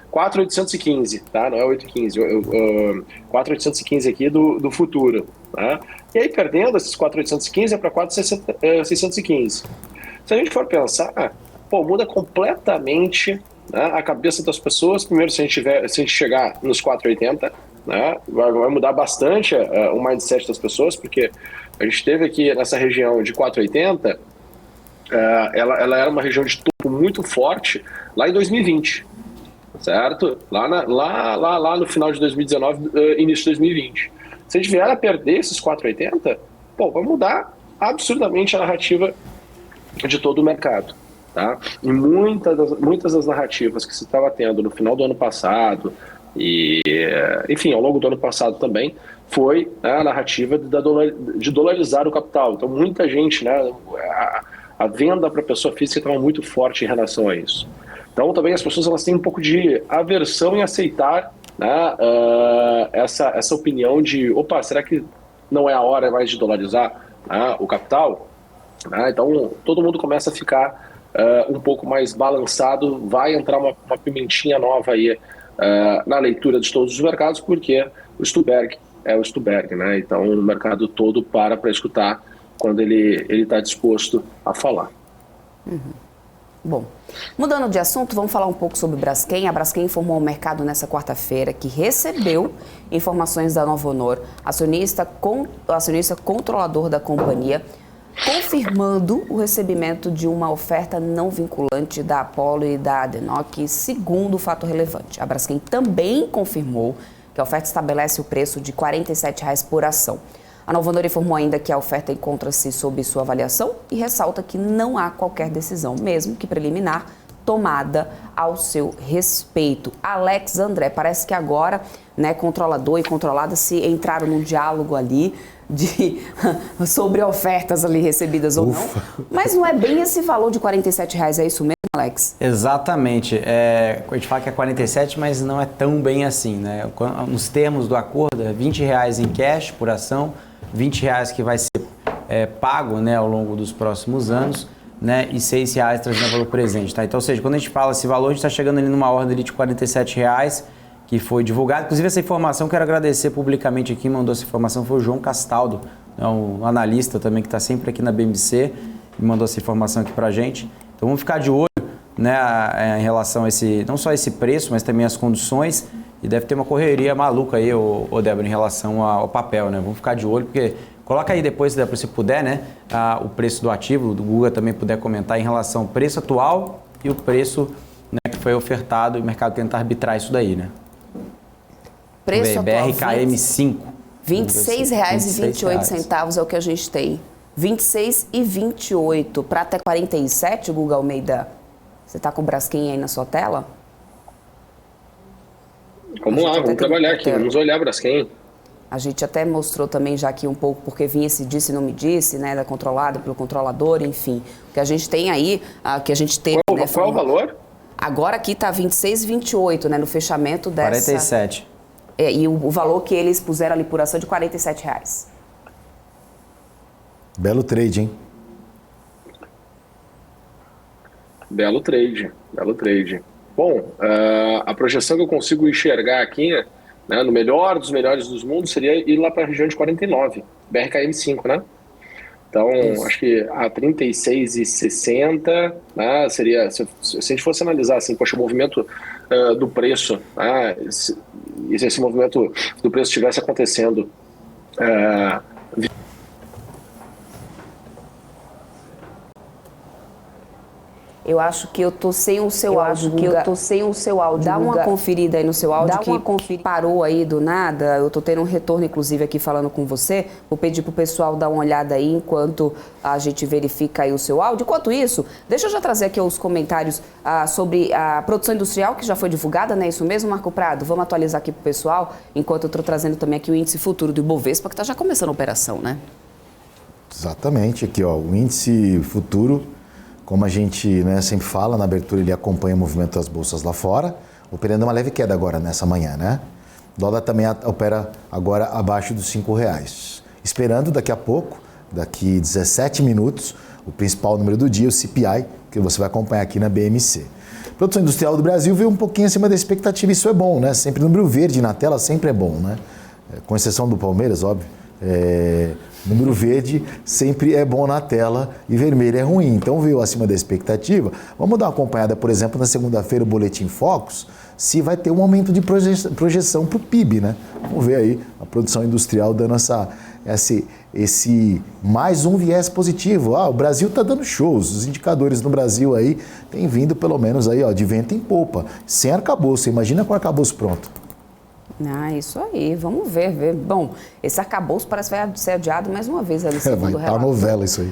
Speaker 3: 4,815, tá? Não é 8,15, 4,815 aqui do futuro, tá? E aí, perdendo esses 4,815 é para 4,615. Se a gente for pensar, muda completamente, né, a cabeça das pessoas. Primeiro, se a gente chegar nos 4,80, né, vai mudar bastante o mindset das pessoas, porque a gente teve aqui nessa região de 4,80, ela era uma região de topo muito forte lá em 2020, certo? Lá no final de 2019, início de 2020. Se a gente vier a perder esses 4,80, pô, vai mudar absurdamente a narrativa de todo o mercado. Tá? E muitas das narrativas que se estava tendo no final do ano passado e, enfim, ao longo do ano passado também, foi, né, a narrativa de dolarizar o capital. Então, muita gente, né, a venda para a pessoa física estava muito forte em relação a isso. Então, também as pessoas elas têm um pouco de aversão em aceitar, né, essa opinião de, opa, será que não é a hora mais de dolarizar, né, o capital? Né? Então, todo mundo começa a ficar um pouco mais balançado, vai entrar uma pimentinha nova aí na leitura de todos os mercados, porque o Stuberg é o Stuberg, né? Então o mercado todo para escutar quando ele está disposto a falar.
Speaker 1: Bom, mudando de assunto, vamos falar um pouco sobre Braskem. A Braskem informou ao mercado nessa quarta-feira que recebeu informações da Novonor, acionista controlador da companhia, confirmando o recebimento de uma oferta não vinculante da Apollo e da ADNOC, segundo o fato relevante. A Braskem também confirmou que a oferta estabelece o preço de R$ 47,00 por ação. A Novonor informou ainda que a oferta encontra-se sob sua avaliação e ressalta que não há qualquer decisão, mesmo que preliminar, tomada ao seu respeito. Alex André, parece que agora, né, controlador e controlada se entraram num diálogo ali sobre ofertas ali recebidas ou não. Mas não é bem esse valor de R$ 47,00, é isso mesmo, Alex?
Speaker 5: Exatamente. A gente fala que é 47, mas não é tão bem assim, né? Nos termos do acordo, é R$ 20,00 em cash por ação, R$ 20,00 que vai ser pago, né, ao longo dos próximos anos, né, e R$ 6,00 trazendo valor presente, tá? Então, ou seja, quando a gente fala esse valor, a gente está chegando ali numa ordem de R$ 47,00, que foi divulgado. Inclusive, essa informação, quero agradecer publicamente aqui, mandou essa informação, foi o João Castaldo, né, um analista também que está sempre aqui na BMC, e mandou essa informação aqui para a gente. Então, vamos ficar de olho, né, em relação a não só esse preço, mas também as condições, e deve ter uma correria maluca aí, Débora, em relação ao papel, né? Vamos ficar de olho, porque coloca aí depois, se você puder, né, o preço do ativo, do Guga também puder comentar em relação ao preço atual e o preço, né, que foi ofertado, e o mercado tentar arbitrar isso daí, né?
Speaker 1: Preço atual,
Speaker 5: BRKM5.
Speaker 1: R$ 26,28 é o que a gente tem. 26,28 para até 47, Guga Almeida. Você está com o Braskem aí na sua tela?
Speaker 3: Vamos lá, vamos trabalhar aqui, vamos olhar Braskem.
Speaker 1: A gente até mostrou também já aqui um pouco, porque vinha esse disse e não me disse, né, da controlada pelo controlador, enfim. O que a gente tem aí, que a gente teve...
Speaker 3: Qual é o valor?
Speaker 1: Agora aqui está 26,28, né, no fechamento dessa...
Speaker 5: 47.
Speaker 1: E o valor que eles puseram ali por ação de R$ 47,00.
Speaker 2: Belo trade, hein?
Speaker 3: Belo trade, belo trade. Bom, a projeção que eu consigo enxergar aqui, né, no melhor dos melhores dos mundos, seria ir lá para a região de 49, BRKM5, né? Então, acho que a 36,60, né, seria, se a gente fosse analisar assim, poxa, o movimento do preço, né, se esse movimento do preço estivesse acontecendo
Speaker 1: eu acho que eu tô sem o seu áudio, Dá uma conferida aí no seu áudio, que parou aí do nada. Eu tô tendo um retorno, inclusive, aqui falando com você. Vou pedir pro pessoal dar uma olhada aí enquanto a gente verifica aí o seu áudio. Enquanto isso, deixa eu já trazer aqui os comentários sobre a produção industrial, que já foi divulgada, né? Isso mesmo, Marco Prado? Vamos atualizar aqui pro pessoal, enquanto eu tô trazendo também aqui o índice futuro do Ibovespa, que tá já começando a operação, né?
Speaker 2: Exatamente, aqui ó, o índice futuro, como a gente, né, sempre fala, na abertura ele acompanha o movimento das bolsas lá fora, operando uma leve queda agora nessa manhã, né? O dólar também opera agora abaixo dos R$5. Esperando daqui a pouco, daqui 17 minutos, o principal número do dia, o CPI, que você vai acompanhar aqui na BMC. A produção industrial do Brasil veio um pouquinho acima da expectativa, isso é bom, né? Sempre número verde na tela sempre é bom, né? Com exceção do Palmeiras, óbvio. Número verde sempre é bom na tela e vermelho é ruim. Então veio acima da expectativa. Vamos dar uma acompanhada, por exemplo, na segunda-feira, o Boletim Focus, se vai ter um aumento de projeção para o PIB, né? Vamos ver aí a produção industrial dando esse mais um viés positivo. O Brasil está dando shows. Os indicadores no Brasil aí têm vindo pelo menos aí, ó, de vento em popa. Sem arcabouço. Imagina com arcabouço pronto.
Speaker 1: Isso aí, vamos ver. Bom, esse arcabouço parece que vai ser adiado mais uma vez ali, segundo o relato.
Speaker 2: Vai estar novela isso aí.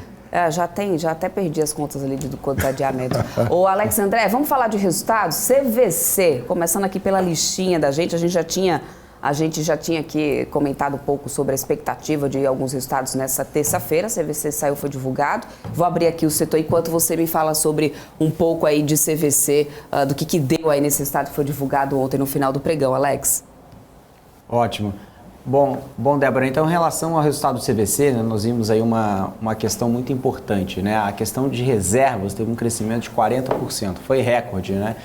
Speaker 1: Já até perdi as contas ali do quanto adiamento. Ô, Alex André, vamos falar de resultados? CVC, começando aqui pela listinha da gente, a gente já tinha aqui comentado um pouco sobre a expectativa de alguns resultados nessa terça-feira. A CVC saiu, foi divulgado. Vou abrir aqui o setor enquanto você me fala sobre um pouco aí de CVC, do que deu aí nesse resultado que foi divulgado ontem no final do pregão, Alex.
Speaker 5: Ótimo. Bom, Débora, então em relação ao resultado do CVC, né, nós vimos aí uma questão muito importante, né? A questão de reservas teve um crescimento de 40%, foi recorde, né?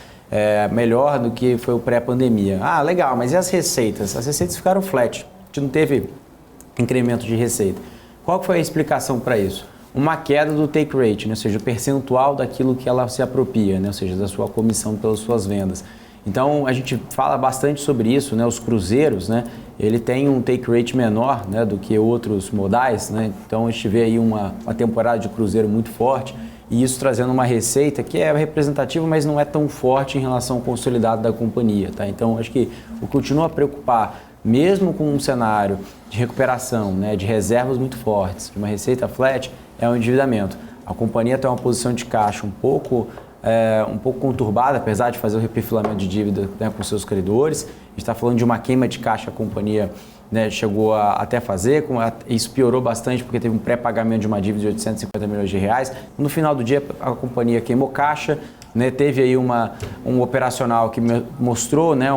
Speaker 5: Melhor do que foi o pré-pandemia. Legal, mas e as receitas? As receitas ficaram flat, a gente não teve incremento de receita. Qual foi a explicação para isso? Uma queda do take rate, né? Ou seja, o percentual daquilo que ela se apropria, né? Ou seja, da sua comissão pelas suas vendas. Então, a gente fala bastante sobre isso, né? Os cruzeiros, né? Ele tem um take rate menor, né, do que outros modais, né? Então, a gente vê aí uma temporada de cruzeiro muito forte e isso trazendo uma receita que é representativa, mas não é tão forte em relação ao consolidado da companhia, tá? Então, acho que o que continua a preocupar, mesmo com um cenário de recuperação, né, de reservas muito fortes, de uma receita flat, é o endividamento. A companhia tem uma posição de caixa um pouco conturbada, apesar de fazer o reperfilamento de dívida, né, com seus credores. A gente está falando de uma queima de caixa, a companhia, né, chegou a até fazer, isso piorou bastante porque teve um pré-pagamento de uma dívida de 850 milhões de reais. No final do dia, a companhia queimou caixa, né, teve aí um operacional que mostrou, né,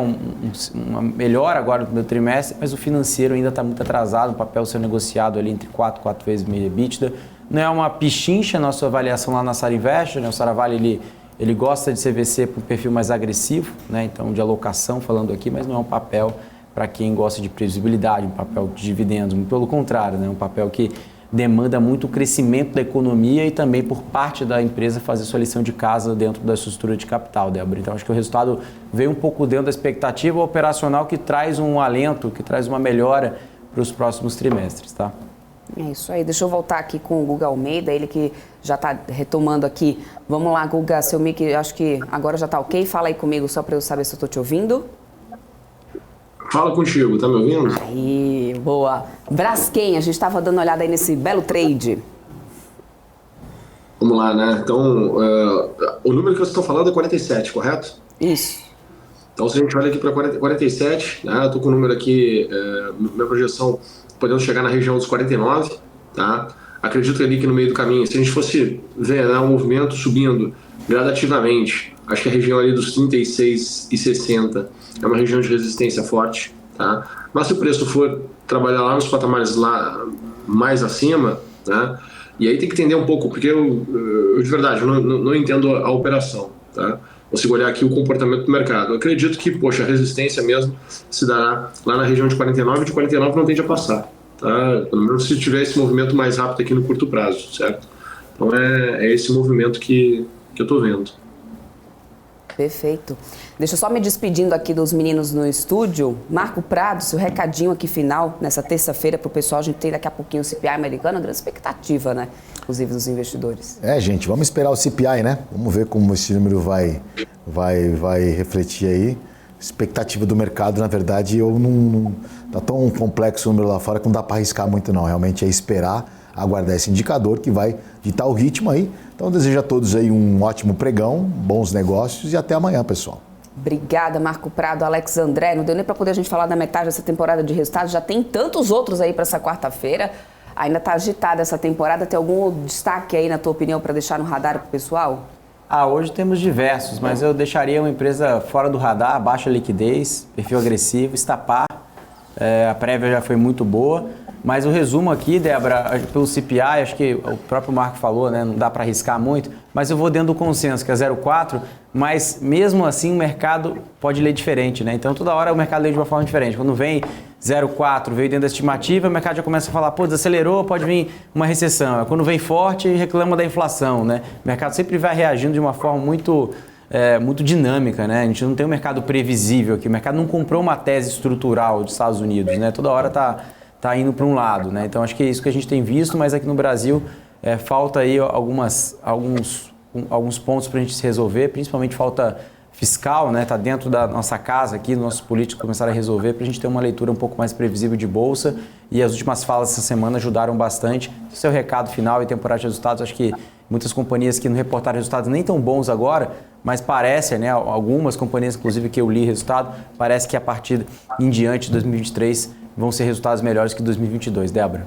Speaker 5: uma melhora agora no primeiro trimestre, mas o financeiro ainda está muito atrasado, o papel sendo negociado ali entre 4 vezes meia EBITDA. Não é uma pichincha a nossa avaliação lá na Sara Invest, né? O Saravale ele gosta de CVC para um perfil mais agressivo, né? Então de alocação falando aqui, mas não é um papel para quem gosta de previsibilidade, um papel de dividendos, pelo contrário, né? Um papel que demanda muito o crescimento da economia e também por parte da empresa fazer sua lição de casa dentro da sua estrutura de capital, Débora. Então acho que o resultado veio um pouco dentro da expectativa operacional que traz um alento, que traz uma melhora para os próximos trimestres, tá?
Speaker 1: É isso aí. Deixa eu voltar aqui com o Guga Almeida, ele que já está retomando aqui. Vamos lá, Guga, seu mic, acho que agora já está ok. Fala aí comigo só para eu saber se eu estou te ouvindo.
Speaker 3: Fala contigo, tá me ouvindo?
Speaker 1: Aí, boa. Braskem, a gente estava dando uma olhada aí nesse belo trade.
Speaker 3: Vamos lá, né? Então, o número que vocês estão falando é 47, correto?
Speaker 1: Isso.
Speaker 3: Então, se a gente olha aqui para 47, né? Eu estou com o número aqui, minha projeção podendo chegar na região dos 49, tá? Acredito ali que no meio do caminho, se a gente fosse ver, né, um movimento subindo gradativamente, acho que a região ali dos 36,60 é uma região de resistência forte, tá? Mas se o preço for trabalhar lá nos patamares lá mais acima, né? E aí tem que entender um pouco, porque eu de verdade, não entendo a operação, tá? Consigo olhar aqui o comportamento do mercado. Eu acredito que, poxa, a resistência mesmo se dará lá na região de 49, de 49 não tende a passar, tá? Pelo menos se tiver esse movimento mais rápido aqui no curto prazo, certo? Então é esse movimento que eu tô vendo.
Speaker 1: Perfeito. Deixa eu só me despedindo aqui dos meninos no estúdio. Marco Prado, seu recadinho aqui final nessa terça-feira para o pessoal. A gente tem daqui a pouquinho o CPI americano, grande expectativa, né? Inclusive dos investidores.
Speaker 2: Gente, vamos esperar o CPI, né? Vamos ver como esse número vai refletir aí. Expectativa do mercado, na verdade, não tá tão complexo o número lá fora que não dá para arriscar muito não. Realmente é esperar, aguardar esse indicador que vai ditar o ritmo aí. Então, desejo a todos aí um ótimo pregão, bons negócios e até amanhã, pessoal.
Speaker 1: Obrigada, Marco Prado, Alex André. Não deu nem para poder a gente falar da metade dessa temporada de resultados. Já tem tantos outros aí para essa quarta-feira. Ainda está agitada essa temporada. Tem algum destaque aí, na tua opinião, para deixar no radar para o pessoal?
Speaker 5: Hoje temos diversos, mas eu deixaria uma empresa fora do radar, baixa liquidez, perfil agressivo, Estapar. A prévia já foi muito boa. Mas o resumo aqui, Débora, pelo CPI, acho que o próprio Marco falou, né? Não dá para arriscar muito, mas eu vou dentro do consenso, que é 0,4, mas mesmo assim o mercado pode ler diferente, né? Então toda hora o mercado lê de uma forma diferente. Quando vem 0,4, veio dentro da estimativa, o mercado já começa a falar, desacelerou, pode vir uma recessão. Quando vem forte, reclama da inflação, né? O mercado sempre vai reagindo de uma forma muito dinâmica, né? A gente não tem um mercado previsível aqui, o mercado não comprou uma tese estrutural dos Estados Unidos, né? Toda hora tá indo para um lado, né? Então acho que é isso que a gente tem visto, mas aqui no Brasil falta aí alguns pontos para a gente se resolver, principalmente falta fiscal, né? Tá dentro da nossa casa aqui, nossos políticos começaram a resolver para a gente ter uma leitura um pouco mais previsível de bolsa, e as últimas falas essa semana ajudaram bastante. Esse é o recado final e temporada de resultados. Acho que muitas companhias que não reportaram resultados nem tão bons agora, mas parece, né? Algumas companhias, inclusive, que eu li resultado, parece que a partir em diante de 2023 vão ser resultados melhores que 2022. Débora.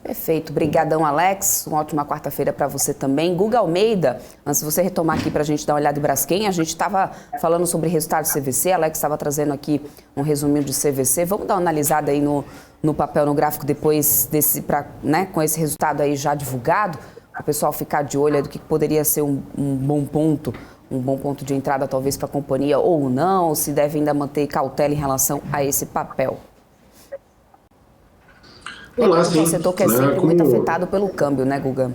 Speaker 1: Perfeito. Obrigadão, Alex. Uma ótima quarta-feira para você também. Guga Almeida, antes de você retomar aqui para a gente dar uma olhada em Braskem, a gente estava falando sobre resultados de CVC, Alex estava trazendo aqui um resuminho de CVC. Vamos dar uma analisada aí no papel, no gráfico, depois desse, né, com esse resultado aí já divulgado, para o pessoal ficar de olho aí do que poderia ser um bom ponto de entrada talvez para a companhia ou não, se deve ainda manter cautela em relação a esse papel.
Speaker 3: Sim,
Speaker 1: um setor que é sempre muito afetado pelo câmbio, né, Guga?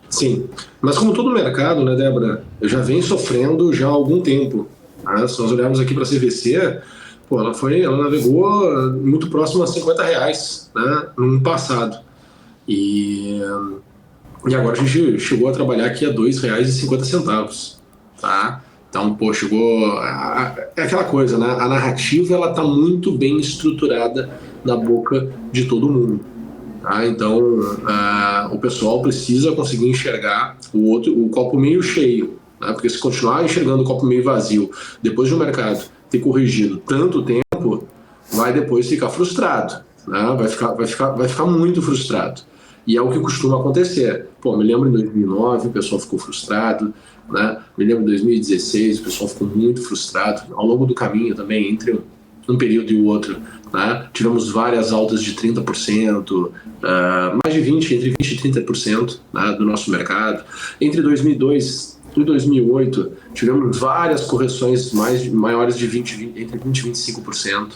Speaker 3: Sim, mas como todo mercado, né, Débora, já vem sofrendo já há algum tempo. Né? Se nós olharmos aqui para a CVC, pô, ela navegou muito próximo a R$50, né, no ano passado. E agora a gente chegou a trabalhar aqui a R$2,50, tá? Então, pô, chegou... É aquela coisa, né? A narrativa, ela tá muito bem estruturada na boca de todo mundo. Tá? Então, o pessoal precisa conseguir enxergar o copo meio cheio. Né? Porque se continuar enxergando o copo meio vazio, depois de o mercado ter corrigido tanto tempo, vai depois ficar frustrado. Né? Vai ficar muito frustrado. E é o que costuma acontecer. Pô, me lembro em 2009, o pessoal ficou frustrado, né? Me lembro em 2016, o pessoal ficou muito frustrado. Ao longo do caminho também, entre um período e o outro, né? Tivemos várias altas de 30%, mais de 20%, entre 20% e 30%, né, do nosso mercado. Entre 2002 e 2008, tivemos várias correções maiores de entre 20% e 25%.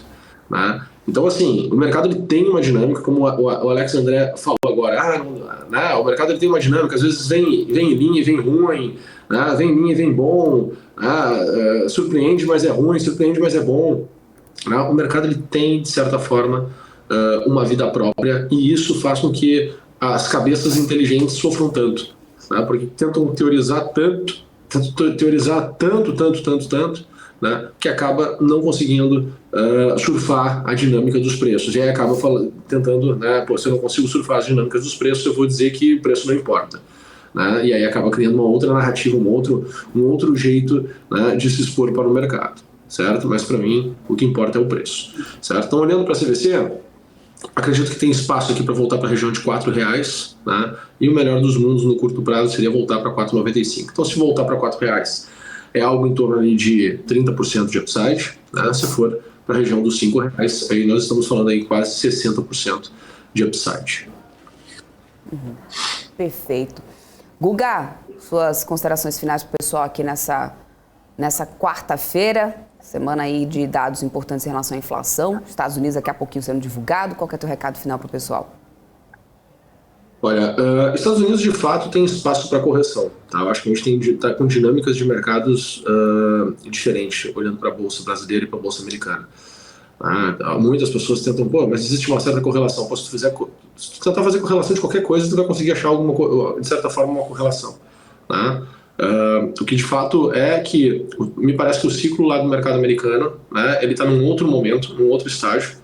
Speaker 3: Né? Então, assim, o mercado ele tem uma dinâmica, como o Alex André falou agora, né? O mercado ele tem uma dinâmica, às vezes vem em linha e vem ruim, né? Vem em linha e vem bom, né? Surpreende, mas é ruim, surpreende, mas é bom. Né? O mercado ele tem, de certa forma, uma vida própria, e isso faz com que as cabeças inteligentes sofram tanto, né? Porque tentam teorizar tanto, né, que acaba não conseguindo surfar a dinâmica dos preços. E aí acaba tentando, né, pô, se eu não consigo surfar as dinâmicas dos preços, eu vou dizer que o preço não importa. Né, e aí acaba criando uma outra narrativa, um outro jeito, né, de se expor para o mercado. Certo? Mas para mim, o que importa é o preço. Certo? Então, olhando para a CVC, acredito que tem espaço aqui para voltar para a região de R$4, né, e o melhor dos mundos no curto prazo seria voltar para R$4,95. Então, se voltar para R$4, é algo em torno ali de 30% de upside, né? Se for para a região dos R$5, aí nós estamos falando aí quase 60% de upside.
Speaker 1: Perfeito. Guga, suas considerações finais para o pessoal aqui nessa quarta-feira, semana aí de dados importantes em relação à inflação, Estados Unidos daqui a pouquinho sendo divulgado, qual que é o teu recado final para o pessoal?
Speaker 3: Olha, Estados Unidos de fato tem espaço para correção, tá? Eu acho que a gente está com dinâmicas de mercados diferentes, olhando para a bolsa brasileira e para a bolsa americana. Muitas pessoas tentam, pô, mas existe uma certa correlação. Se tu tentar fazer correlação de qualquer coisa, tu vai conseguir achar de certa forma uma correlação. Né? O que de fato é que me parece que o ciclo lá do mercado americano, né, ele está num outro momento, num outro estágio.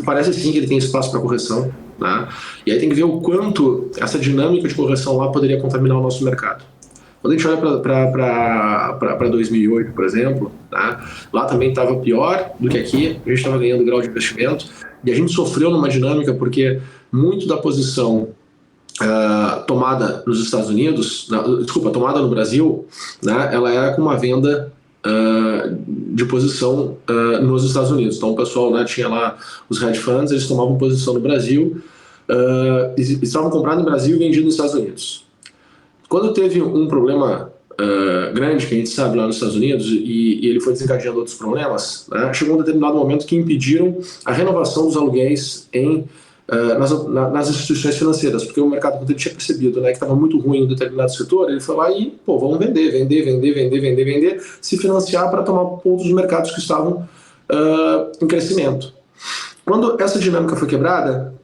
Speaker 3: Parece sim que ele tem espaço para correção, né? E aí tem que ver o quanto essa dinâmica de correção lá poderia contaminar o nosso mercado. Quando a gente olha para 2008, por exemplo, tá? Lá também estava pior do que aqui, a gente estava ganhando grau de investimento, e a gente sofreu numa dinâmica porque muito da posição tomada nos Estados Unidos, tomada no Brasil, né, ela era com uma venda de posição nos Estados Unidos. Então o pessoal, né, tinha lá os hedge funds, eles tomavam posição no Brasil, estavam comprando no Brasil e vendidos nos Estados Unidos. Quando teve um problema grande, que a gente sabe lá nos Estados Unidos, e ele foi desencadeando outros problemas, né, chegou um determinado momento que impediram a renovação dos aluguéis nas instituições financeiras, porque o mercado, quando ele tinha percebido, né, que estava muito ruim em um determinado setor, ele foi lá e, pô, vamos vender, se financiar para tomar pontos dos mercados que estavam em crescimento. Quando essa dinâmica foi quebrada,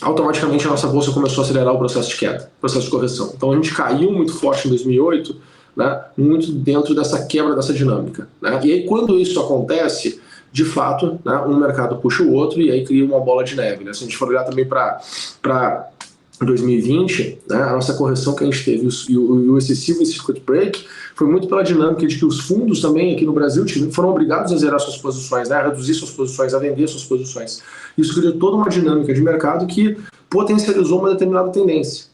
Speaker 3: automaticamente a nossa bolsa começou a acelerar o processo de queda, o processo de correção. Então a gente caiu muito forte em 2008, né, muito dentro dessa quebra dessa dinâmica, né? E aí, quando isso acontece, de fato, né, um mercado puxa o outro e aí cria uma bola de neve, né? Se a gente for olhar também para 2020, né, a nossa correção que a gente teve e o excessivo circuit break foi muito pela dinâmica de que os fundos também aqui no Brasil foram obrigados a zerar suas posições, né, a reduzir suas posições, a vender suas posições. Isso criou toda uma dinâmica de mercado que potencializou uma determinada tendência.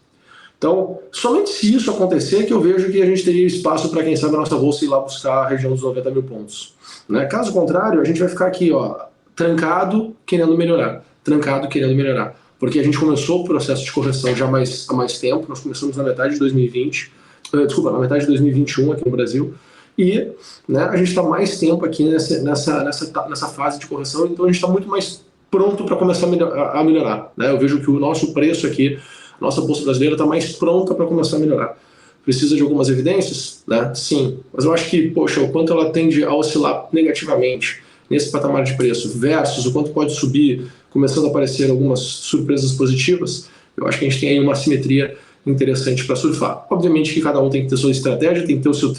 Speaker 3: Então, somente se isso acontecer que eu vejo que a gente teria espaço para, quem sabe, a nossa bolsa ir lá buscar a região dos 90 mil pontos. Né? Caso contrário, a gente vai ficar aqui, ó, trancado, querendo melhorar. Trancado, querendo melhorar. Porque a gente começou o processo de correção já há mais tempo, nós começamos na metade de 2020, na metade de 2021 aqui no Brasil, e, né, a gente está mais tempo aqui nessa fase de correção, então a gente está muito mais pronto para começar a melhorar. Né? Eu vejo que o nosso preço aqui, a nossa bolsa brasileira está mais pronta para começar a melhorar. Precisa de algumas evidências? Né? Sim, mas eu acho que, poxa, o quanto ela tende a oscilar negativamente nesse patamar de preço versus o quanto pode subir, começando a aparecer algumas surpresas positivas, eu acho que a gente tem aí uma assimetria interessante para surfar. Obviamente que cada um tem que ter sua estratégia, tem que ter o seu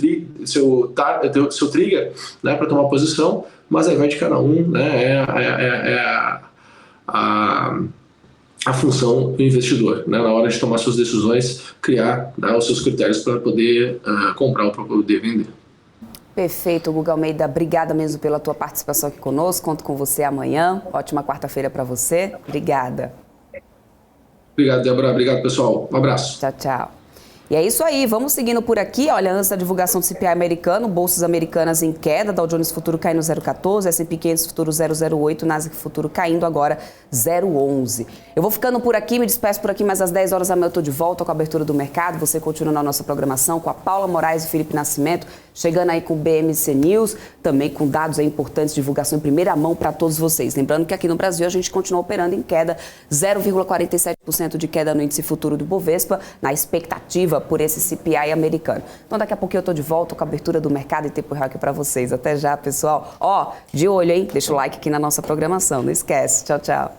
Speaker 3: trigger, né, para tomar posição, mas aí vai de cada um, né, a função do investidor, né, na hora de tomar suas decisões, criar, né, os seus critérios para poder comprar ou para poder vender.
Speaker 1: Perfeito, Guga Almeida. Obrigada mesmo pela tua participação aqui conosco. Conto com você amanhã. Ótima quarta-feira para você. Obrigada.
Speaker 3: Obrigado, Débora. Obrigado, pessoal. Um abraço.
Speaker 1: Tchau, tchau. E é isso aí, vamos seguindo por aqui. Olha, antes da divulgação do CPI americano, bolsas americanas em queda, Dow Jones Futuro caindo 0,14, S&P 500 Futuro 0,08, Nasdaq Futuro caindo agora 0,11. Eu vou ficando por aqui, me despeço por aqui, mas às 10 horas da manhã eu estou de volta com a abertura do mercado. Você continua na nossa programação com a Paula Moraes e Felipe Nascimento, chegando aí com o BMC News, também com dados aí importantes, divulgação em primeira mão para todos vocês. Lembrando que aqui no Brasil a gente continua operando em queda, 0,47% de queda no índice futuro do Bovespa, na expectativa por esse CPI americano. Então daqui a pouquinho eu tô de volta com a abertura do mercado em tempo real aqui para vocês. Até já, pessoal. Ó, de olho, hein? Deixa o like aqui na nossa programação. Não esquece. Tchau, tchau.